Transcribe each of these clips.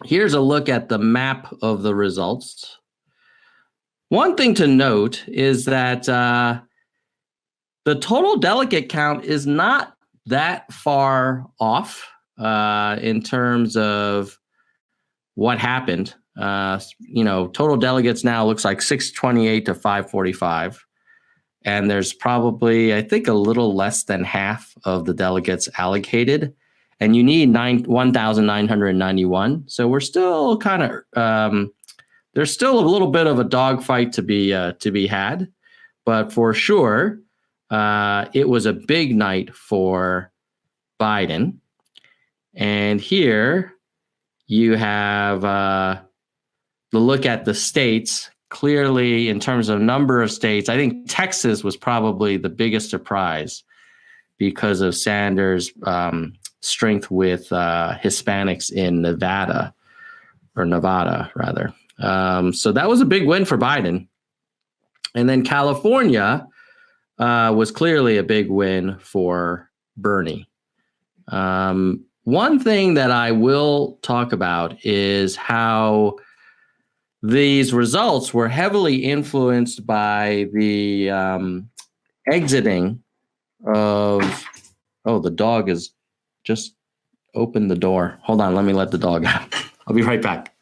Here's a look at the map of the results. One thing to note is that the total delegate count is not that far off in terms of what happened. Total delegates now looks like 628 to 545. And there's probably, I think, a little less than half of the delegates allocated. And you need 1,991. So we're still kind of, there's still a little bit of a dogfight to be had. But for sure, it was a big night for Biden. And here you have the look at the states. Clearly, in terms of number of states, I think Texas was probably the biggest surprise because of Sanders' strength with Hispanics in Nevada, rather. So that was a big win for Biden. And then California was clearly a big win for Bernie. One thing that I will talk about is how these results were heavily influenced by the exiting of, the dog has just opened the door. Hold on, let me let the dog out. I'll be right back.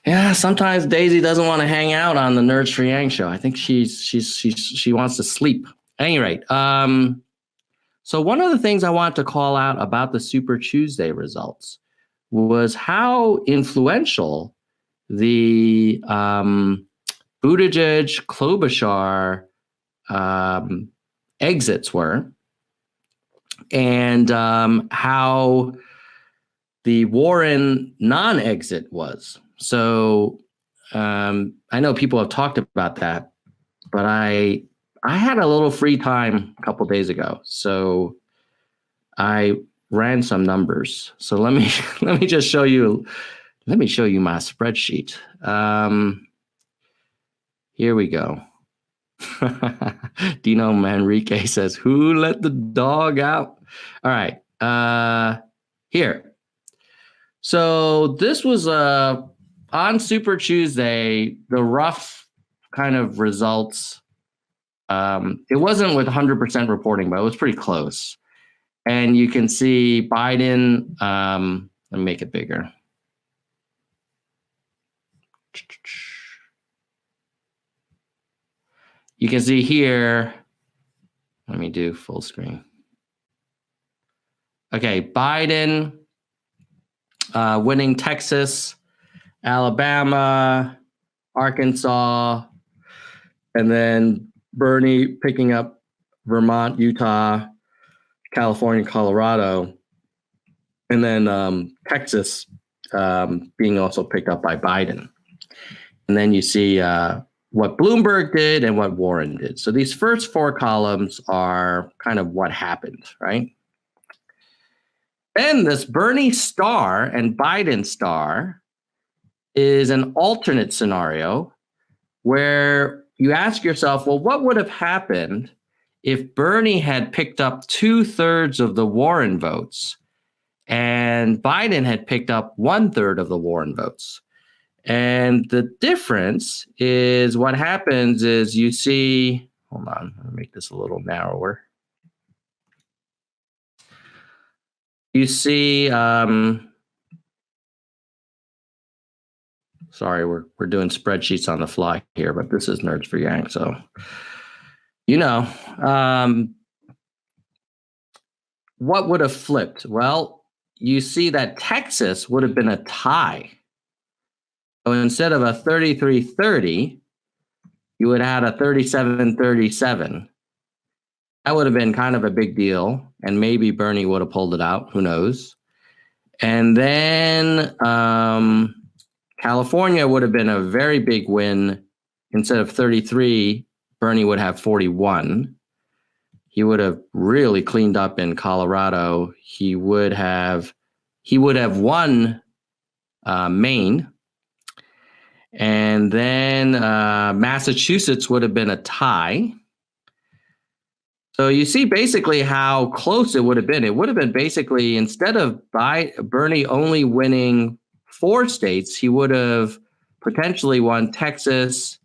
Yeah, sometimes Daisy doesn't want to hang out on the Nerds for Yang show. I think she wants to sleep. At any rate, so one of the things I want to call out about the Super Tuesday results was how influential the Buttigieg-Klobuchar exits were, and how the Warren non-exit was. So I know people have talked about that, but I had a little free time a couple days ago, so I ran some numbers. So let me just show you. Let me show you my spreadsheet. Here we go. Dino Manrique says, "Who let the dog out?" All right. Here. So this was on Super Tuesday, the rough kind of results. It wasn't with 100% reporting, but it was pretty close. And you can see Biden, let me make it bigger. You can see here, let me do full screen. Okay, Biden winning Texas, Alabama, Arkansas, and then Bernie picking up Vermont, Utah, California, Colorado, and then Texas being also picked up by Biden. And then you see what Bloomberg did and what Warren did. So these first four columns are kind of what happened, right? Then this Bernie star and Biden star is an alternate scenario where you ask yourself, well, what would have happened if Bernie had picked up 2/3 of the Warren votes and Biden had picked up 1/3 of the Warren votes? And the difference is what happens is you see, hold on, let me make this a little narrower. You see, sorry, we're doing spreadsheets on the fly here, but this is Nerds for Yang, so what would have flipped? Well, you see that Texas would have been a tie. So instead of a 33-30, you would have had a 37-37. That would have been kind of a big deal, and maybe Bernie would have pulled it out. Who knows? And then California would have been a very big win. Instead of 33, Bernie would have 41. He would have really cleaned up in Colorado. He would have won Maine. And then Massachusetts would have been a tie. So you see basically how close it would have been. It would have been basically, instead of Bernie only winning 4 states, he would have potentially won Texas,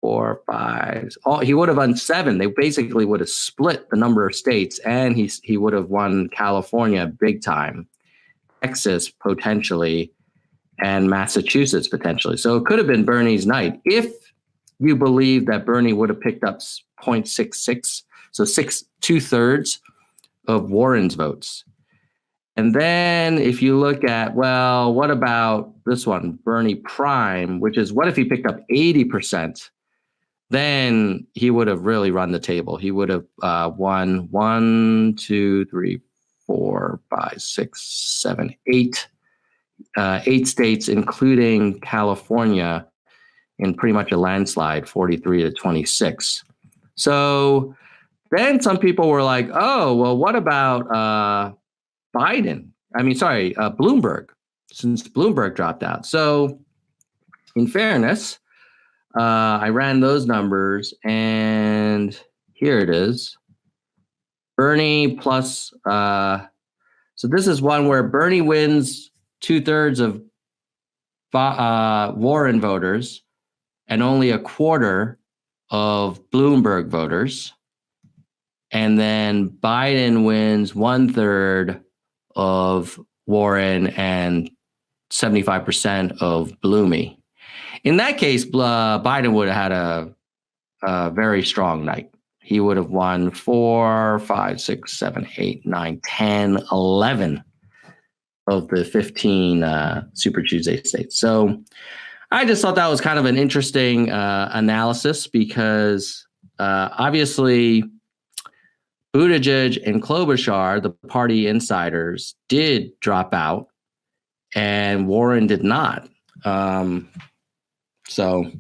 4, 5. He would have won 7. They basically would have split the number of states, and he would have won California big time, Texas potentially, and Massachusetts potentially. So it could have been Bernie's night if you believe that Bernie would have picked up 0.66, so 2/3 of Warren's votes. And then if you look at, well, what about this one, Bernie Prime, which is what if he picked up 80%? Then he would have really run the table. He would have won 1, 2, 3, 4, 5, 6, 7, 8, 8 states, including California, in pretty much a landslide, 43-26. So then some people were like, oh, well, what about Bloomberg, since Bloomberg dropped out. So in fairness, I ran those numbers, and here it is. Bernie plus, so this is one where Bernie wins 2/3 of Warren voters and only a quarter of Bloomberg voters. And then Biden wins 1/3 of Warren and 75% of Bloomy. In that case, Biden would have had a very strong night. He would have won 4, 5, 6, 7, 8, 9, 10, 11 of the 15 Super Tuesday states. So I just thought that was kind of an interesting analysis, because obviously Buttigieg and Klobuchar, the party insiders, did drop out, and Warren did not. So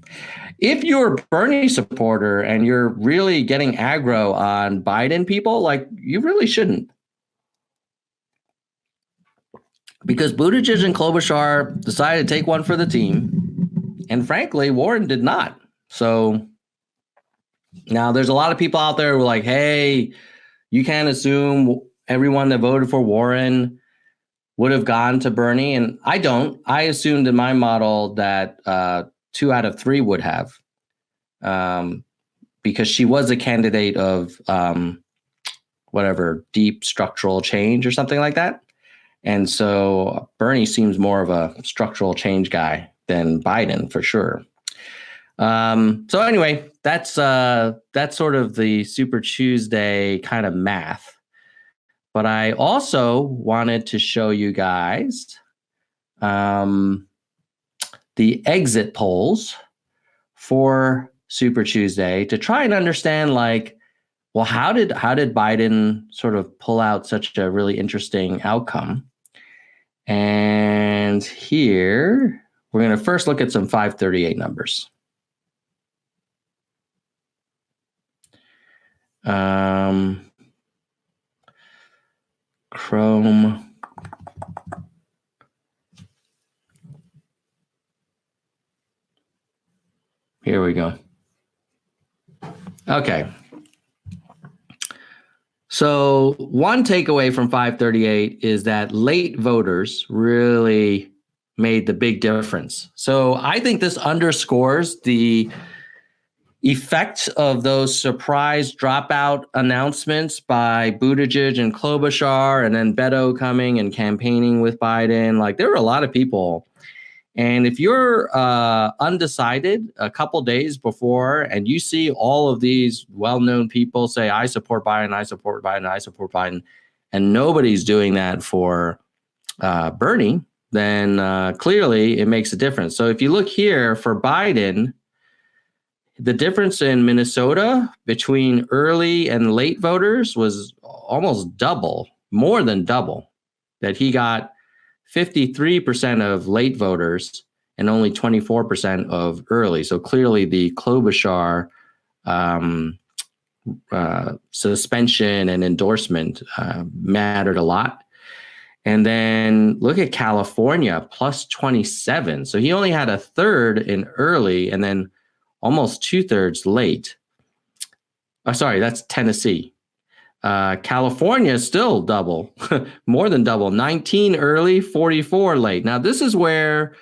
if you're a Bernie supporter and you're really getting aggro on Biden people, like, you really shouldn't. Because Buttigieg and Klobuchar decided to take one for the team, and frankly, Warren did not. So now there's a lot of people out there who are like, hey, you can't assume everyone that voted for Warren would have gone to Bernie. And I don't. I assumed in my model that 2 out of 3 would have, because she was a candidate of deep structural change or something like that. And so Bernie seems more of a structural change guy than Biden, for sure. So anyway, that's sort of the Super Tuesday kind of math. But I also wanted to show you guys the exit polls for Super Tuesday to try and understand, like, well, how did Biden sort of pull out such a really interesting outcome? And here we're going to first look at some 538 numbers. Chrome. Here we go. Okay. So one takeaway from 538 is that late voters really made the big difference. So I think this underscores the effect of those surprise dropout announcements by Buttigieg and Klobuchar, and then Beto coming and campaigning with Biden. Like, there were a lot of people. And if you're undecided a couple days before and you see all of these well-known people say, I support Biden, I support Biden, I support Biden, and nobody's doing that for Bernie, then clearly it makes a difference. So if you look here for Biden, the difference in Minnesota between early and late voters was almost double, more than double, that he got 53% of late voters and only 24% of early. So clearly the Klobuchar suspension and endorsement mattered a lot. And then look at California, plus 27. So he only had a third in early and then almost 2/3 late. Sorry, that's Tennessee. California is still double, more than double. 19 early, 44 late. Now, this is where,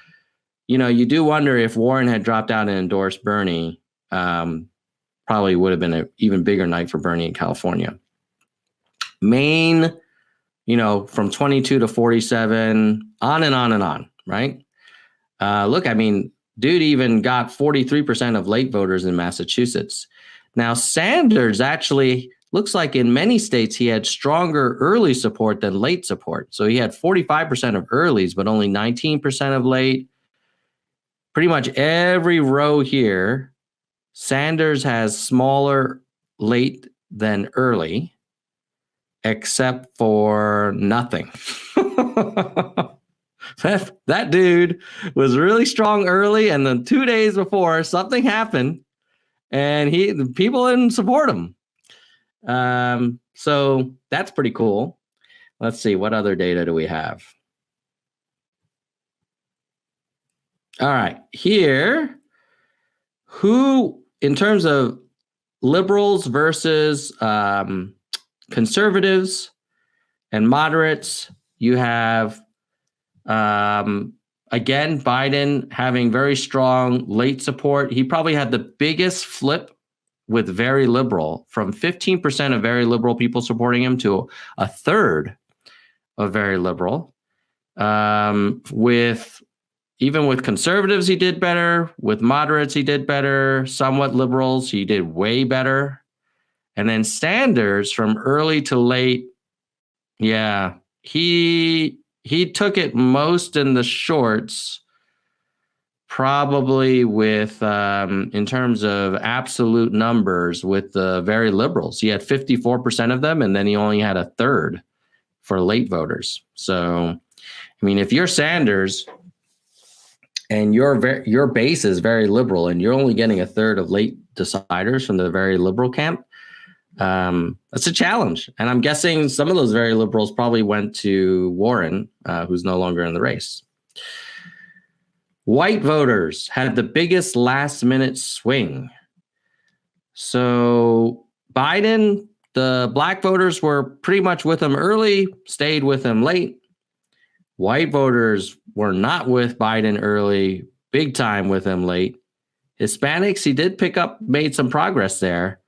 you do wonder if Warren had dropped out and endorsed Bernie. Probably would have been an even bigger night for Bernie in California. Maine, from 22 to 47, on and on and on, right? Look, I mean, dude even got 43% of late voters in Massachusetts. Now, Sanders actually looks like in many states he had stronger early support than late support. So he had 45% of earlies, but only 19% of late. Pretty much every row here, Sanders has smaller late than early, except for nothing. That dude was really strong early, and then 2 days before something happened, and people didn't support him. So that's pretty cool. Let's see, what other data do we have? All right, here, who, in terms of liberals versus conservatives and moderates, you have, again, Biden having very strong late support. He probably had the biggest flip with very liberal, from 15% of very liberal people supporting him to a third of very liberal. Even with conservatives, he did better. With moderates, he did better. Somewhat liberals, he did way better. And then Sanders, from early to late, yeah, he took it most in the shorts, probably with, in terms of absolute numbers, with the very liberals. He had 54% of them, and then he only had a third for late voters. So, I mean, if you're Sanders and your base is very liberal, and you're only getting a third of late deciders from the very liberal camp, that's a challenge. And I'm guessing some of those very liberals probably went to Warren, who's no longer in the race. White voters had the biggest last-minute swing. So Biden, the black voters were pretty much with him early, stayed with him late. White voters were not with Biden early, big time with him late. Hispanics, he did made some progress there.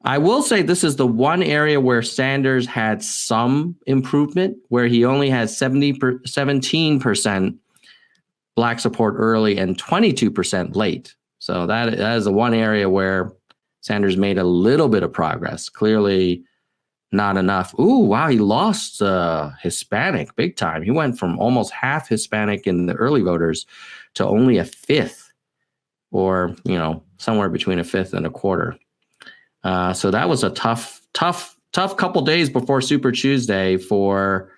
I will say this is the one area where Sanders had some improvement, where he only had 17% black support early and 22% late. So that is the one area where Sanders made a little bit of progress. Clearly not enough. Ooh, wow, he lost Hispanic big time. He went from almost half Hispanic in the early voters to only a fifth, or, somewhere between a fifth and a quarter. So that was a tough couple days before Super Tuesday for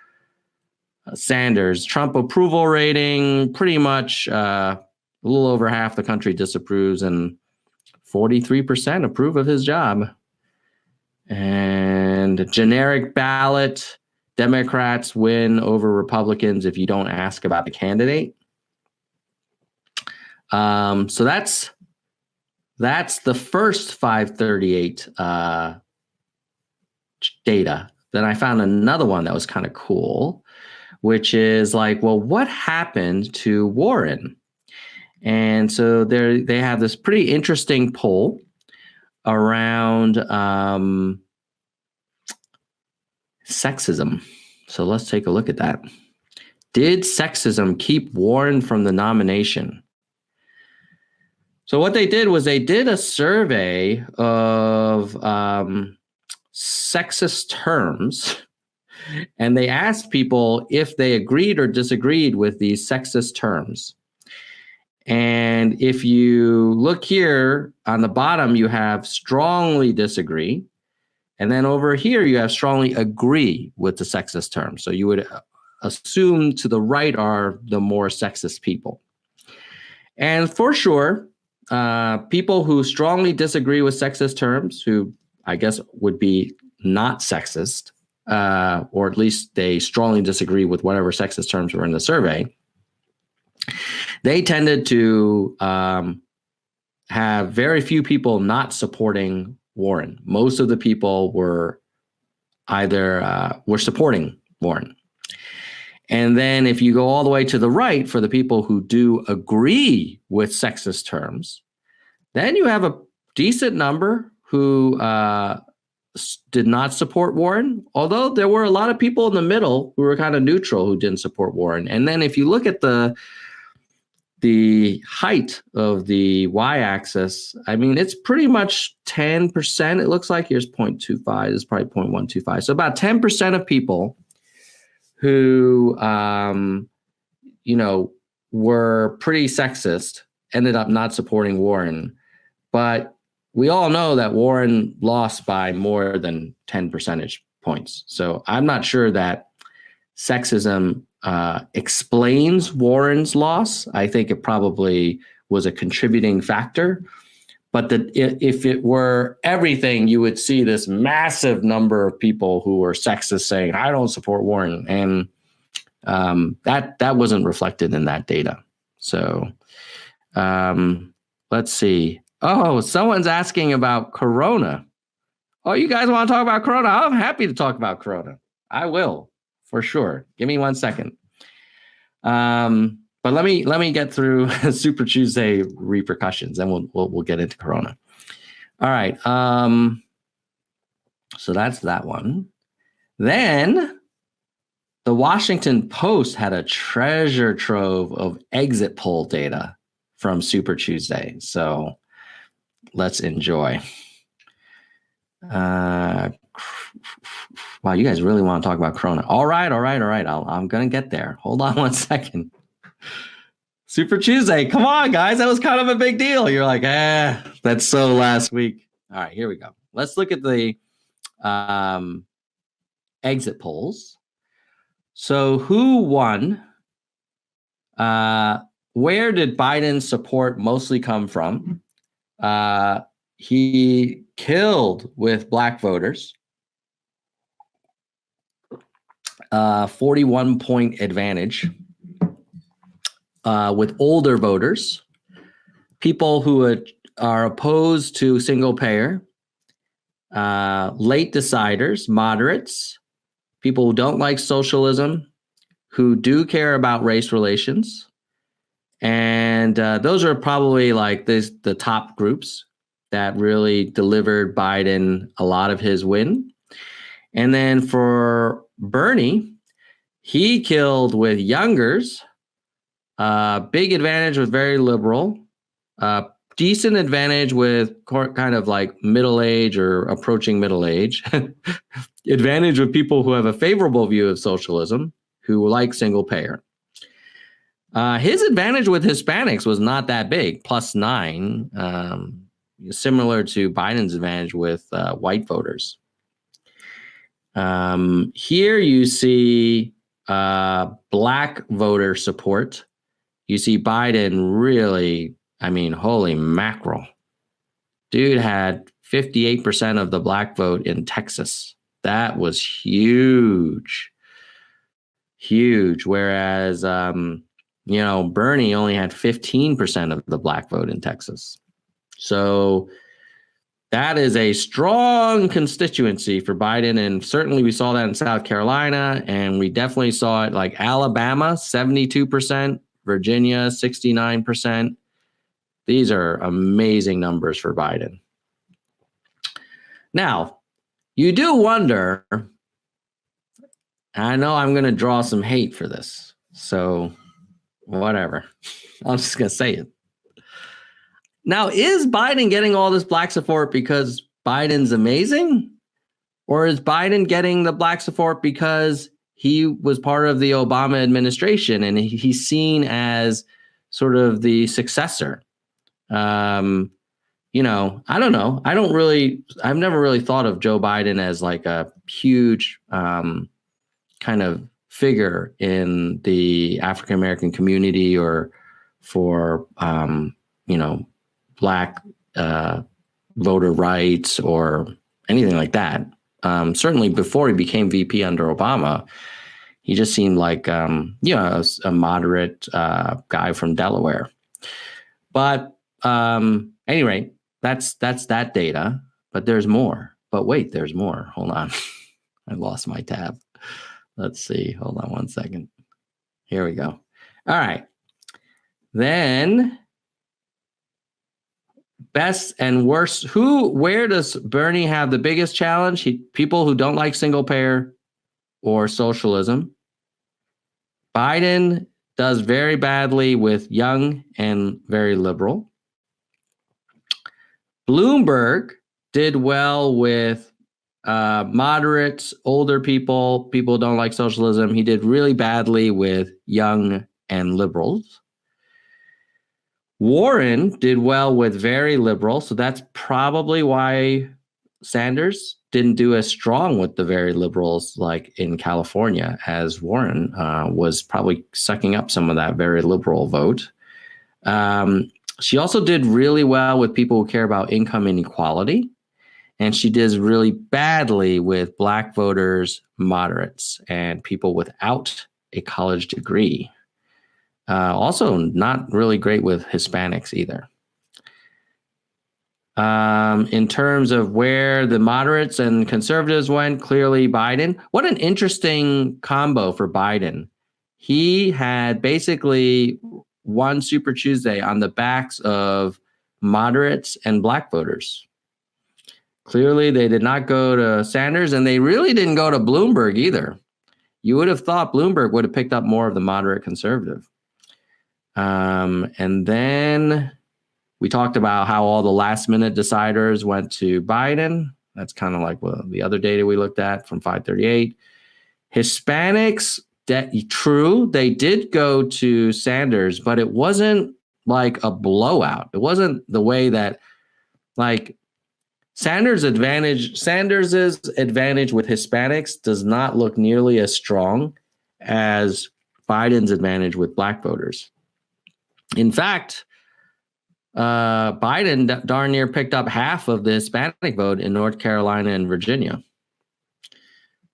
Sanders. Trump approval rating, pretty much a little over half the country disapproves, and 43% approve of his job. And generic ballot, Democrats win over Republicans if you don't ask about the candidate. So that's the first 538 data. Then I found another one that was kind of cool, which is like, well, what happened to Warren? And so they have this pretty interesting poll around sexism. So let's take a look at that. Did sexism keep Warren from the nomination? So what they did was they did a survey of sexist terms, and they asked people if they agreed or disagreed with these sexist terms. And if you look here on the bottom, you have strongly disagree. And then over here, you have strongly agree with the sexist term. So you would assume to the right are the more sexist people. And for sure, people who strongly disagree with sexist terms, who I guess would be not sexist, or at least they strongly disagree with whatever sexist terms were in the survey, they tended to have very few people not supporting Warren. Most of the people were either were supporting Warren. And then if you go all the way to the right for the people who do agree with sexist terms, then you have a decent number who did not support Warren, although there were a lot of people in the middle who were kind of neutral who didn't support Warren. And then if you look at the height of the y-axis, I mean, it's pretty much 10%. It looks like here's 0.25. This is probably 0.125. So about 10% of people who, were pretty sexist ended up not supporting Warren. But we all know that Warren lost by more than 10 percentage points. So I'm not sure that sexism explains Warren's loss. I think it probably was a contributing factor. But if it were everything, you would see this massive number of people who were sexist saying, I don't support Warren. And that wasn't reflected in that data. So let's see. Oh, someone's asking about Corona. Oh, you guys want to talk about Corona? I'm happy to talk about Corona. I will, for sure. Give me 1 second. But let me get through Super Tuesday repercussions, and we'll get into Corona. All right. So that's that one. Then the Washington Post had a treasure trove of exit poll data from Super Tuesday. So let's enjoy. Wow, you guys really want to talk about Corona. All right. I'm going to get there. Hold on 1 second. Super Tuesday. Come on, guys. That was kind of a big deal. You're like, that's so last week. All right, here we go. Let's look at the exit polls. So who won? Where did Biden's support mostly come from? He killed with black voters. 41-point advantage. With older voters, people who are opposed to single payer, late deciders, moderates, people who don't like socialism, who do care about race relations. And those are probably like the top groups that really delivered Biden a lot of his win. And then for Bernie, he killed with youngers. Big advantage with very liberal, decent advantage with kind of like middle age or approaching middle age, advantage with people who have a favorable view of socialism, who like single payer. His advantage with Hispanics was not that big, +9, similar to Biden's advantage with white voters. Here you see black voter support. You see Biden really, I mean, holy mackerel. Dude had 58% of the black vote in Texas. That was huge. Huge. Whereas, Bernie only had 15% of the black vote in Texas. So that is a strong constituency for Biden. And certainly we saw that in South Carolina. And we definitely saw it like Alabama, 72%. Virginia, 69%. These are amazing numbers for Biden. Now, you do wonder, I know I'm going to draw some hate for this, so whatever. I'm just going to say it. Now, is Biden getting all this black support because Biden's amazing? Or is Biden getting the black support because he was part of the Obama administration and he's seen as sort of the successor? I don't know. I've never really thought of Joe Biden as like a huge kind of figure in the African-American community or for, black voter rights or anything like that. Certainly before he became VP under Obama, he just seemed like, a moderate guy from Delaware. But anyway, that's that data. But there's more. But wait, there's more. Hold on. I lost my tab. Let's see. Hold on one second. Here we go. All right. Then best and worst. Where does Bernie have the biggest challenge? People who don't like single payer or socialism. Biden does very badly with young and very liberal. Bloomberg did well with moderates, older people who don't like socialism. He did really badly with young and liberals. Warren did well with very liberal, so that's probably why Sanders didn't do as strong with the very liberals like in California, as Warren was probably sucking up some of that very liberal vote. She also did really well with people who care about income inequality, and she does really badly with Black voters, moderates, and people without a college degree. Also not really great with Hispanics either. In terms of where the moderates and conservatives went, clearly Biden. What an interesting combo for Biden. He had basically won Super Tuesday on the backs of moderates and Black voters. Clearly, they did not go to Sanders, and they really didn't go to Bloomberg either. You would have thought Bloomberg would have picked up more of the moderate conservative. And then we talked about how all the last minute deciders went to Biden. That's kind of like the other data we looked at from 538. Hispanics, true, they did go to Sanders, but it wasn't like a blowout. It wasn't the way that like Sanders' advantage with Hispanics does not look nearly as strong as Biden's advantage with Black voters. In fact, Biden darn near picked up half of the Hispanic vote in North Carolina and Virginia.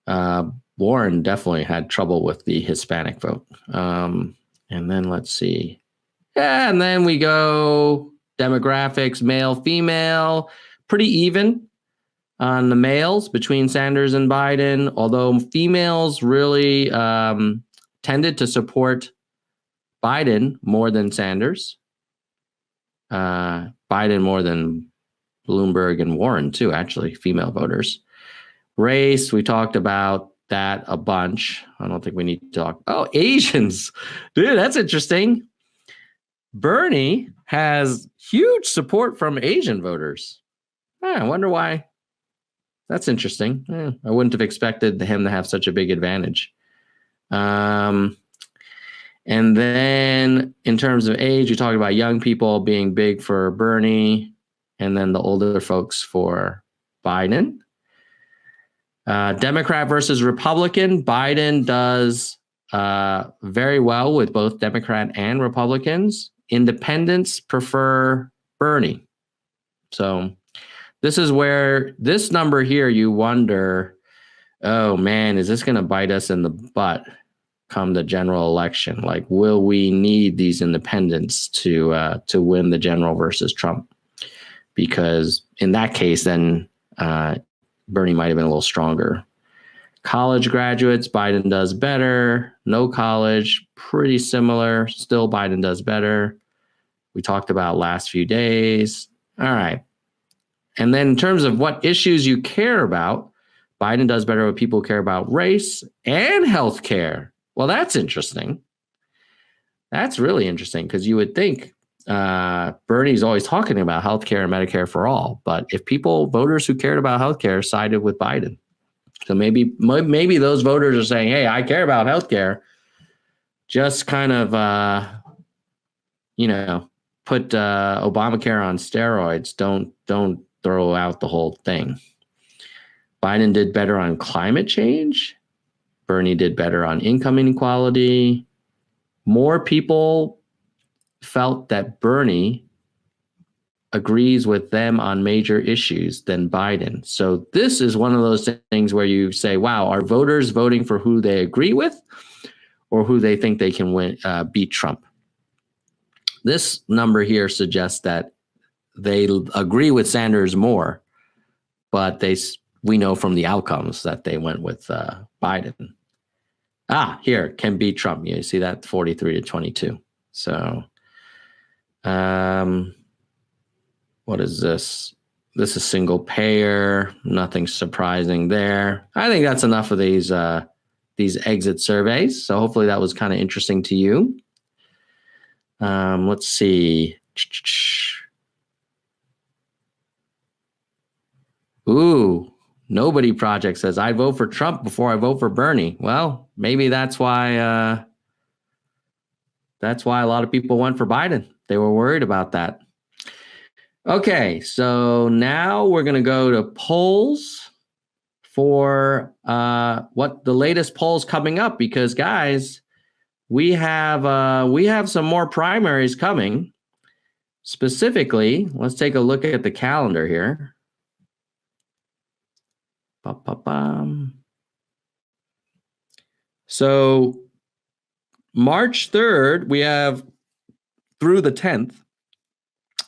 Warren definitely had trouble with the Hispanic vote. And then let's see. Yeah, and then we go demographics, male, female, pretty even on the males between Sanders and Biden, although females really tended to support Biden more than Sanders. Biden more than Bloomberg and Warren too, actually, female voters. Race, we talked about that a bunch. I don't think we need to talk. Oh, Asians. Dude, that's interesting. Bernie has huge support from Asian voters. I wonder why. That's interesting. I wouldn't have expected him to have such a big advantage. And then in terms of age, you talked about young people being big for Bernie, and then the older folks for Biden. Democrat versus Republican, Biden does very well with both Democrat and Republicans. Independents prefer Bernie. So this is where this number here, you wonder, oh man, is this going to bite us in the butt come the general election? Like, will we need these independents to win the general versus Trump? Because in that case, then Bernie might have been a little stronger. College graduates, Biden does better. No college, pretty similar. Still, Biden does better. We talked about last few days. All right. And then in terms of what issues you care about, Biden does better with people who care about race and healthcare. Well, that's interesting. That's really interesting because you would think Bernie's always talking about healthcare and Medicare for all. But if voters who cared about healthcare sided with Biden. So maybe those voters are saying, hey, I care about healthcare. Just kind of, put Obamacare on steroids. Don't throw out the whole thing. Biden did better on climate change. Bernie did better on income inequality. More people felt that Bernie agrees with them on major issues than Biden. So this is one of those things where you say, wow, are voters voting for who they agree with or who they think they can beat Trump? This number here suggests that they agree with Sanders more but we know from the outcomes that they went with Biden. Here, can beat Trump. You see that 43-22. So, what is this? This is single payer. Nothing surprising there. I think that's enough of these exit surveys. So hopefully that was kind of interesting to you. Let's see. Ooh, Nobody Project says, I'd vote for Trump before I vote for Bernie. Well, maybe that's why a lot of people went for Biden. They were worried about that. Okay, so now we're going to go to polls for what the latest polls coming up, because guys, we have some more primaries coming. Specifically, let's take a look at the calendar here. So March 3rd, we have through the 10th,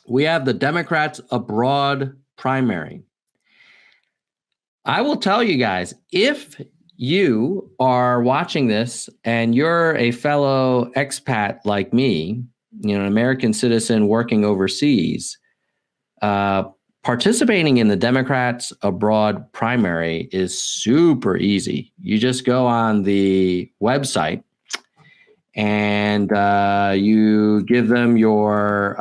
we have the Democrats abroad primary. I will tell you guys, if you are watching this and you're a fellow expat like me, an American citizen working overseas, participating in the Democrats abroad primary is super easy. You just go on the website and you give them your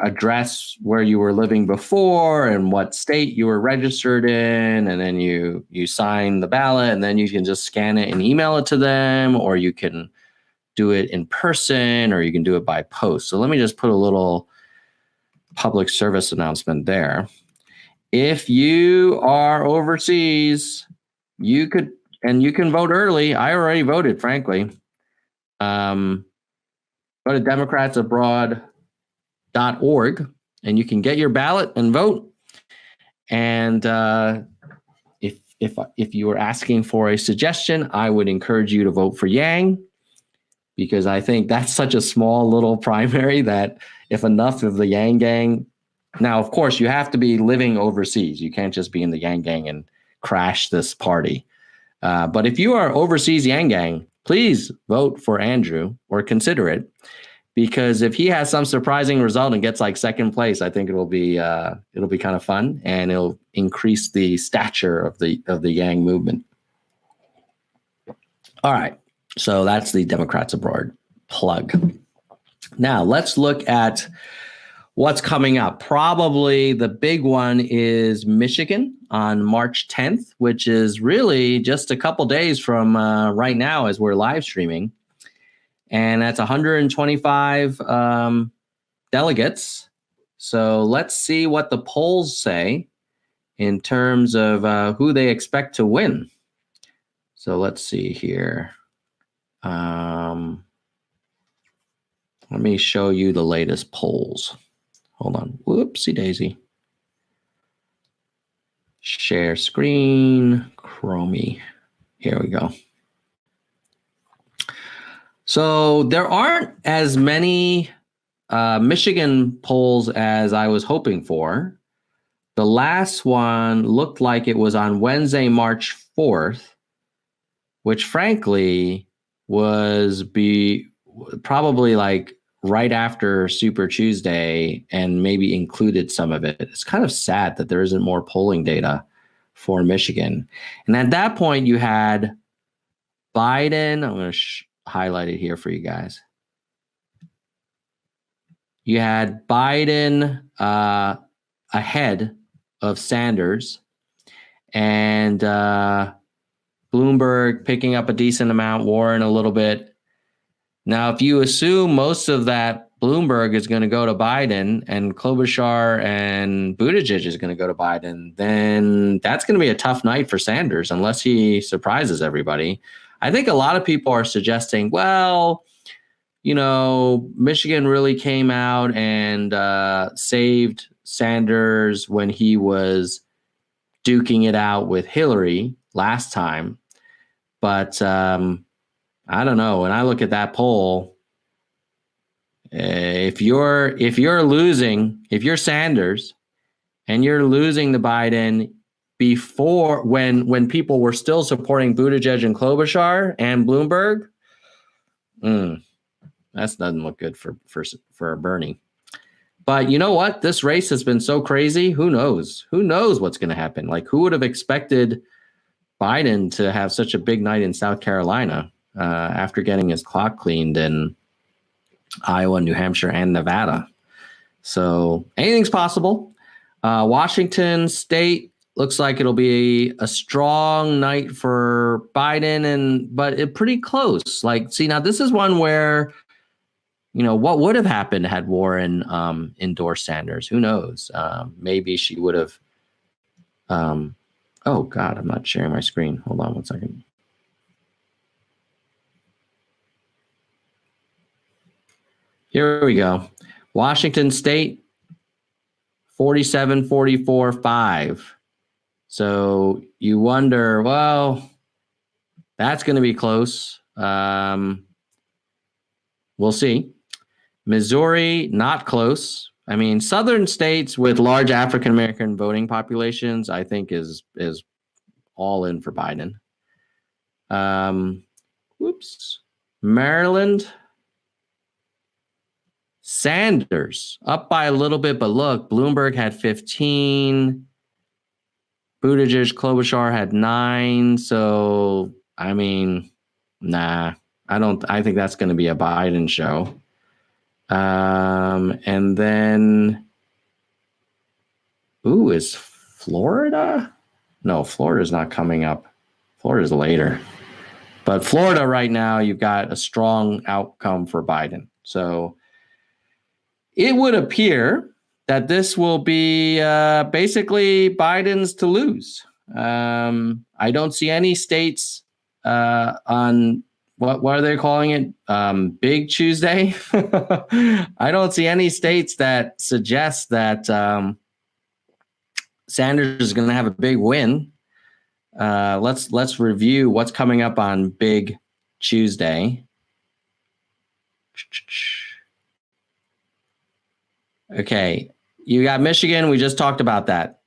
address where you were living before and what state you were registered in, and then you sign the ballot, and then you can just scan it and email it to them, or you can do it in person, or you can do it by post. So let me just put a little public service announcement there. If you are overseas, you can vote early. I already voted, frankly. Go to democratsabroad.org and you can get your ballot and vote. And if you were asking for a suggestion, I would encourage you to vote for Yang, because I think that's such a small little primary that if enough of the Yang gang, now, of course, you have to be living overseas. You can't just be in the Yang gang and crash this party. But if you are overseas Yang gang, please vote for Andrew or consider it, because if he has some surprising result and gets like second place, I think it'll be kind of fun, and it'll increase the stature of the Yang movement. All right. So that's the Democrats abroad plug. Now let's look at what's coming up. Probably the big one is Michigan on March 10th, which is really just a couple days from right now as we're live streaming. And that's 125 delegates. So let's see what the polls say in terms of who they expect to win. So let's see here. Let me show you the latest polls. Hold on. Whoopsie daisy. Share screen. Chromie. Here we go. So there aren't as many Michigan polls as I was hoping for. The last one looked like it was on Wednesday, March 4th, which frankly was probably like right after Super Tuesday and maybe included some of it. It's kind of sad that there isn't more polling data for Michigan. And at that point, you had Biden. I'm going to highlight it here for you guys. You had Biden ahead of Sanders, and Bloomberg picking up a decent amount, Warren a little bit. Now, if you assume most of that Bloomberg is going to go to Biden and Klobuchar and Buttigieg is going to go to Biden, then that's going to be a tough night for Sanders unless he surprises everybody. I think a lot of people are suggesting, well, Michigan really came out and saved Sanders when he was duking it out with Hillary last time. But I don't know. When I look at that poll, if you're losing, if you're Sanders and you're losing to Biden before when people were still supporting Buttigieg and Klobuchar and Bloomberg. That doesn't look good for Bernie. But you know what? This race has been so crazy. Who knows? Who knows what's going to happen? Like, who would have expected Biden to have such a big night in South Carolina after getting his clock cleaned in Iowa, New Hampshire, and Nevada? So anything's possible. Washington State looks like it'll be a strong night for Biden, but it pretty close. Like, see, now this is one where, you know, what would have happened had Warren endorsed Sanders? Who knows? Maybe she would have. Oh, God, I'm not sharing my screen. Hold on one second. Here we go. Washington State, 47-44-5. So you wonder, well, that's going to be close. We'll see. Missouri, not close. I mean, southern states with large African-American voting populations, I think is all in for Biden. Maryland, Sanders up by a little bit, but look, Bloomberg had 15. Buttigieg, Klobuchar had 9. So, I mean, nah, I think that's going to be a Biden show. And then, is Florida? No, Florida's not coming up. Florida's later. But Florida right now, you've got a strong outcome for Biden. So it would appear that this will be basically Biden's to lose. I don't see any states on what are they calling it? Big Tuesday. I don't see any states that suggest that Sanders is going to have a big win. Let's review what's coming up on Big Tuesday. Okay, you got Michigan. We just talked about that,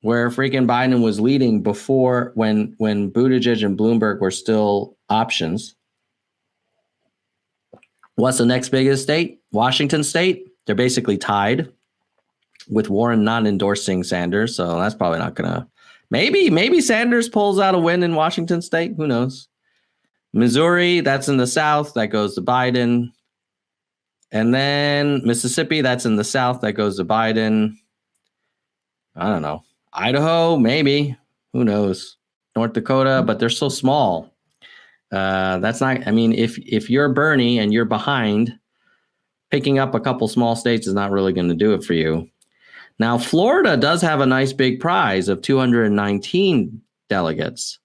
where freaking Biden was leading before when Buttigieg and Bloomberg were still options. What's the next biggest state? Washington State. They're basically tied with Warren not endorsing Sanders. So that's probably not going to. Maybe Sanders pulls out a win in Washington State. Who knows? Missouri, that's in the South. That goes to Biden. And then Mississippi, that's in the South. That goes to Biden. I don't know. Idaho, maybe. Who knows? North Dakota, but they're so small. That's not, I mean, if you're Bernie and you're behind, picking up a couple small states is not really going to do it for you. Now, Florida does have a nice big prize of 219 delegates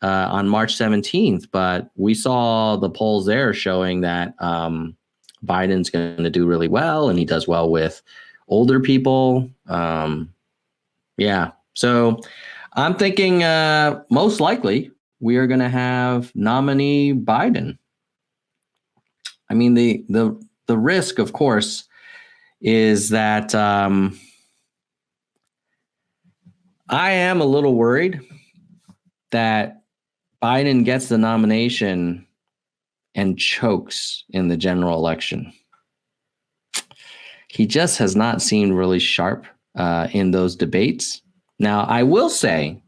on March 17th, but we saw the polls there showing that Biden's going to do really well, and he does well with older people. Yeah, so I'm thinking most likely we are going to have nominee Biden. I mean, the risk, of course, is that I am a little worried that Biden gets the nomination and chokes in the general election. He just has not seemed really sharp in those debates. Now, I will say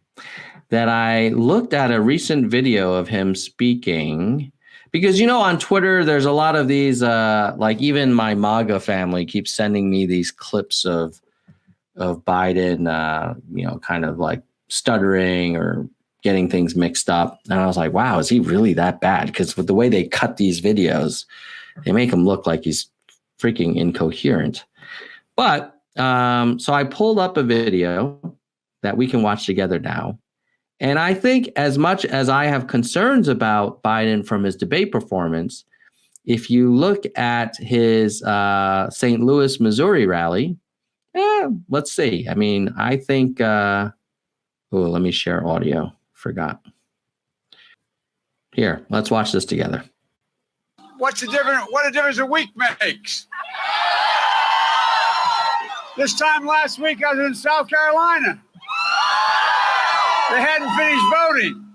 that I looked at a recent video of him speaking because, you know, on Twitter, there's a lot of these, like even my MAGA family keeps sending me these clips of Biden, you know, kind of like stuttering or getting things mixed up. And I was like, wow, is he really that bad? Because with the way they cut these videos, they make him look like he's freaking incoherent. But so I pulled up a video that we can watch together now. And I think as much as I have concerns about Biden from his debate performance, if you look at his St. Louis, Missouri rally, let's see. I mean, I think, let me share audio. Forgot. Here, let's watch this together. What's the difference? What a difference a week makes. This time last week, I was in South Carolina. They hadn't finished voting.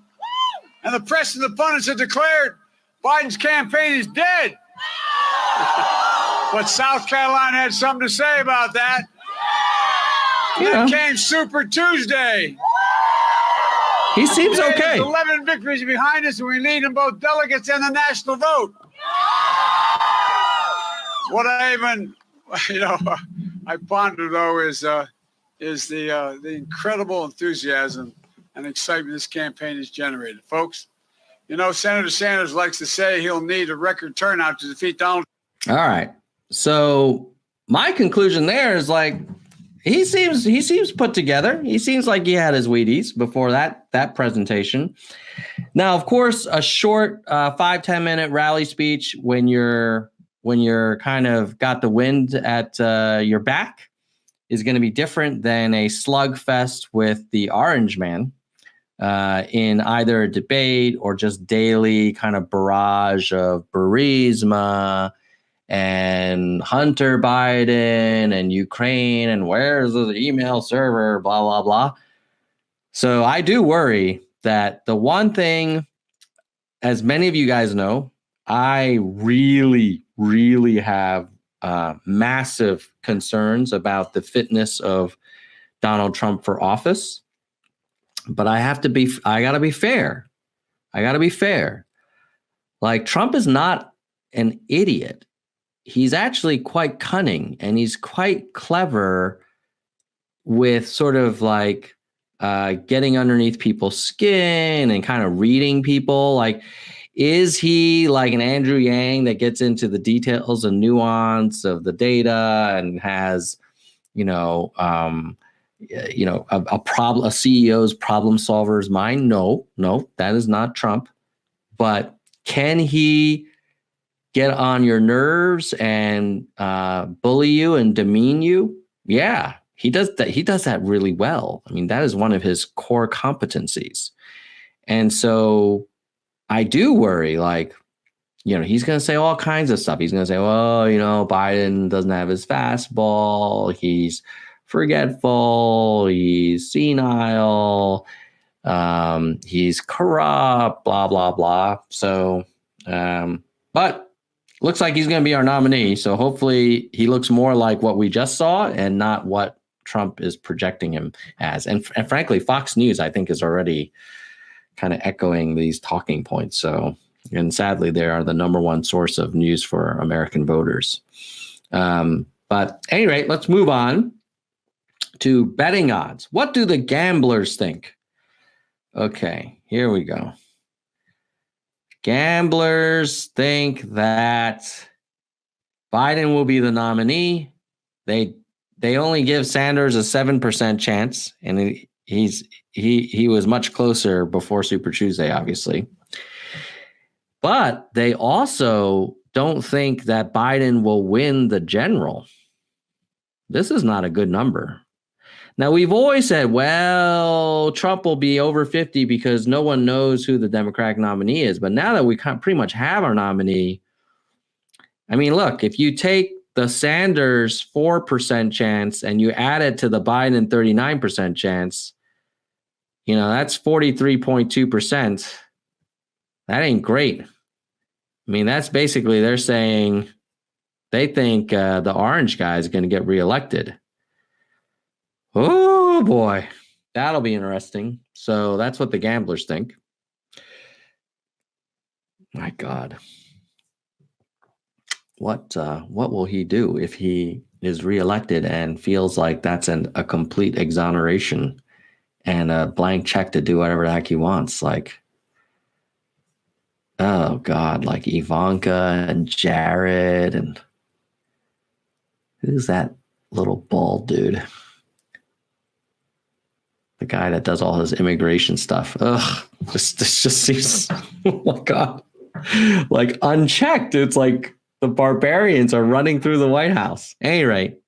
And the press and the pundits had declared Biden's campaign is dead. But South Carolina had something to say about that. And then came Super Tuesday. He seems okay. 11 victories behind us, and we lead in both delegates and the national vote. What I even, I ponder though is the incredible enthusiasm and excitement this campaign has generated, folks. Senator Sanders likes to say he'll need a record turnout to defeat Donald. All right. So my conclusion there is he seems put together. He seems like he had his Wheaties before that presentation. Now, of course, a short 5-10 minute rally speech when you're kind of got the wind at your back is going to be different than a slugfest with the Orange Man in either a debate or just daily kind of barrage of Burisma and Hunter Biden and Ukraine and where's the email server, blah, blah, blah. So I do worry that the one thing, as many of you guys know, I really, really have massive concerns about the fitness of Donald Trump for office. But I gotta be fair. Like, Trump is not an idiot. He's actually quite cunning, and he's quite clever with sort of getting underneath people's skin and kind of reading people. Like, is he like an Andrew Yang that gets into the details and nuance of the data and has, a CEO's problem solver's mind? No, that is not Trump. But can he get on your nerves and bully you and demean you? Yeah, he does that. He does that really well. I mean, that is one of his core competencies. And so I do worry, he's going to say all kinds of stuff. He's going to say, well, Biden doesn't have his fastball. He's forgetful. He's senile. He's corrupt, blah, blah, blah. So, but looks like he's going to be our nominee. So hopefully he looks more like what we just saw and not what Trump is projecting him as. And frankly, Fox News, I think, is already kind of echoing these talking points. So, and sadly, they are the number one source of news for American voters. But at any rate, let's move on to betting odds. What do the gamblers think? Okay, here we go. Gamblers think that Biden will be the nominee. They only give Sanders a 7% chance, and he was much closer before Super Tuesday, obviously. But they also don't think that Biden will win the general. This is not a good number. Now, we've always said, well, Trump will be over 50 because no one knows who the Democratic nominee is. But now that we pretty much have our nominee, I mean, look, if you take the Sanders 4% chance and you add it to the Biden 39% chance, that's 43.2%. That ain't great. I mean, that's basically they're saying they think the orange guy is going to get reelected. Oh, boy. That'll be interesting. So that's what the gamblers think. My God. What will he do if he is reelected and feels like that's a complete exoneration and a blank check to do whatever the heck he wants? Oh, God, like Ivanka and Jared and who's that little bald dude? The guy that does all his immigration stuff. Ugh, this just seems, oh my God, like unchecked. It's like the barbarians are running through the White House. At any rate,